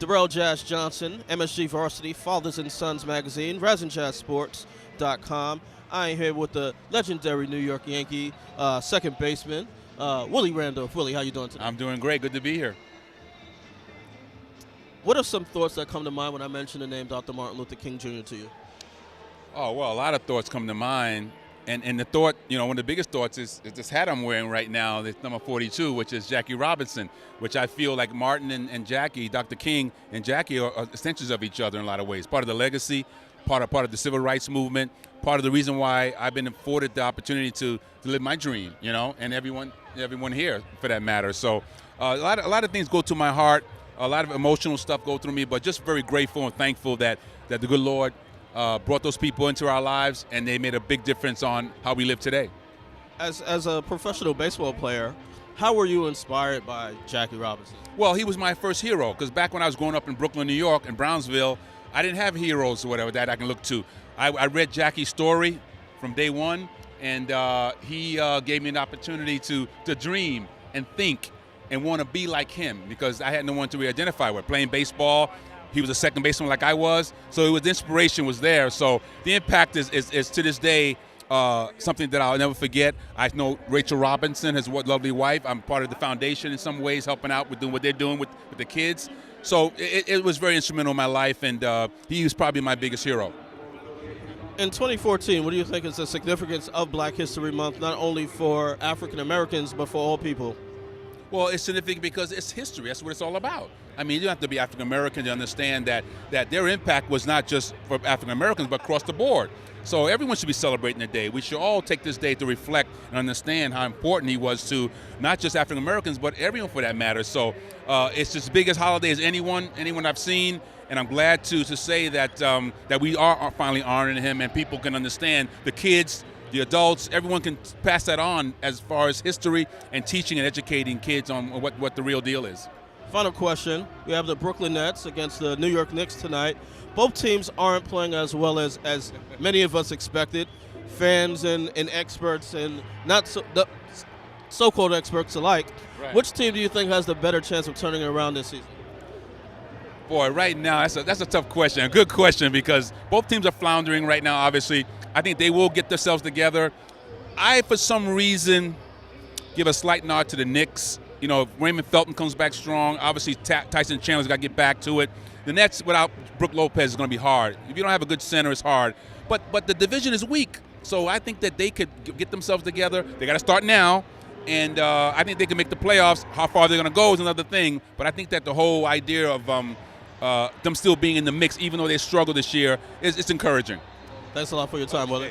Derrel Jazz Johnson, MSG Varsity, Fathers and Sons Magazine, RazzandJazzSports.com. I am here with the legendary New York Yankee second baseman, Willie Randolph. Willie, how you doing today? I'm doing great. Good to be here. What are some thoughts that come to mind when I mention the name Dr. Martin Luther King Jr. to you? Oh, well, a lot of thoughts come to mind. And the thought, one of the biggest thoughts is this hat I'm wearing right now, it's number 42, which is Jackie Robinson, which I feel like Martin and Jackie, Dr. King and Jackie are extensions of each other in a lot of ways. Part of the legacy, part of the civil rights movement, part of the reason why I've been afforded the opportunity to live my dream, and everyone here for that matter. So a lot of things go to my heart, a lot of emotional stuff go through me, but just very grateful and thankful that the good Lord brought those people into our lives, and they made a big difference on how we live today. As a professional baseball player, how were you inspired by Jackie Robinson? Well, he was my first hero, because back when I was growing up in Brooklyn, New York, in Brownsville, I didn't have heroes or whatever that I can look to. I read Jackie's story from day one, and he gave me an opportunity to dream and think and want to be like him, because I had no one to really identify with. Playing baseball, he was a second baseman like I was, so the inspiration was there. So the impact is to this day something that I'll never forget. I know Rachel Robinson, his lovely wife. I'm part of the foundation in some ways, helping out with doing what they're doing with the kids. So it was very instrumental in my life, and he was probably my biggest hero. In 2014, what do you think is the significance of Black History Month, not only for African Americans, but for all people? Well, it's significant because it's history. That's what it's all about. I mean, you don't have to be African American to understand that their impact was not just for African Americans, but across the board. So everyone should be celebrating the day. We should all take this day to reflect and understand how important he was to not just African Americans, but everyone for that matter. So it's as big as holiday as anyone I've seen, and I'm glad to say that that we are finally honoring him, and people can understand, the kids, the adults, everyone can pass that on as far as history and teaching and educating kids on what the real deal is. Final question. We have the Brooklyn Nets against the New York Knicks tonight. Both teams aren't playing as well as many of us expected. Fans and experts and the so-called experts alike. Right. Which team do you think has the better chance of turning it around this season? Boy, right now, that's a tough question. A good question, because both teams are floundering right now, obviously. I think they will get themselves together. I, for some reason, give a slight nod to the Knicks. If Raymond Felton comes back strong, obviously Tyson Chandler's got to get back to it. The Nets without Brook Lopez is going to be hard. If you don't have a good center, it's hard. But the division is weak, so I think that they could get themselves together. They got to start now, and I think they can make the playoffs. How far they're going to go is another thing, but I think that the whole idea of them still being in the mix, even though they struggled this year, it's encouraging. Thanks a lot for your time, brother.